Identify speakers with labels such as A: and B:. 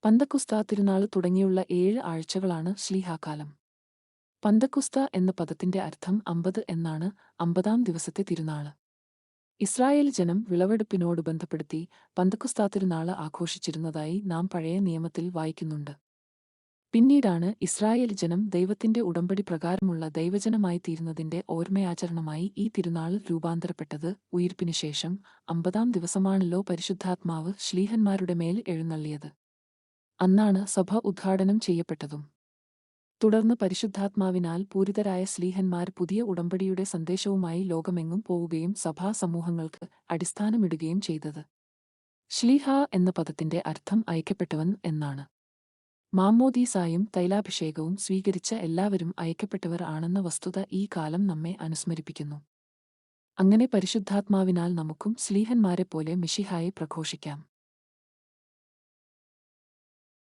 A: പന്തക്കുസ്ത തിരുനാൾ തുടങ്ങിയുള്ള 7 ആഴ്ചകളാണ് ശ്ലീഹാകാലം. പന്തക്കുസ്ത എന്ന പദത്തിന്റെ അർത്ഥം 50 എന്നാണ്. 50-ാം ദിവസത്തെ തിരുനാള്. ഇസ്രായേൽ ജനം വിളവെടുപ്പിനോട് ബന്ധപ്പെടുത്തി പന്തക്കുസ്ത തിരുനാള് ആഘോഷിച്ചിരുന്നതായി നാം പഴയ നിയമത്തിൽ വായിക്കുന്നുണ്ട്. പിന്നീടാണ് ഇസ്രായേൽ ജനം ദൈവത്തിന്റെ ഉടമ്പടി പ്രകാരമുള്ള ദൈവജനമായി തീരുന്നതിന്റെ ഓർമ്മയാചരണമായി ഈ തിരുനാൾ രൂപാന്തരപ്പെട്ടത്. ഉയിർപ്പിനുശേഷം 50-ാം ദിവസമാണല്ലോ പരിശുദ്ധാത്മാവ് ശ്ലീഹന്മാരുടെ മേൽ എഴുന്നള്ളിയത്. അന്നാണ് സഭ ഉദ്ഘാടനം ചെയ്യപ്പെട്ടതും. തുടർന്ന് പരിശുദ്ധാത്മാവിനാൽ പൂരിതരായ ശ്ലീഹന്മാർ പുതിയ ഉടമ്പടിയുടെ സന്ദേശവുമായി ലോകമെങ്ങും പോവുകയും സഭാസമൂഹങ്ങൾക്ക് അടിസ്ഥാനമിടുകയും ചെയ്തത്. ശ്ലീഹ എന്ന പദത്തിന്റെ അർത്ഥം അയക്കപ്പെട്ടവൻ എന്നാണ്. മാമ്മോദീസായും തൈലാഭിഷേകവും സ്വീകരിച്ച എല്ലാവരും അയക്കപ്പെട്ടവർ ആണെന്ന വസ്തുത ഈ കാലം നമ്മെ അനുസ്മരിപ്പിക്കുന്നു. അങ്ങനെ പരിശുദ്ധാത്മാവിനാൽ നമുക്കും ശ്ലീഹന്മാരെപ്പോലെ മിശിഹായെ പ്രഘോഷിക്കാം.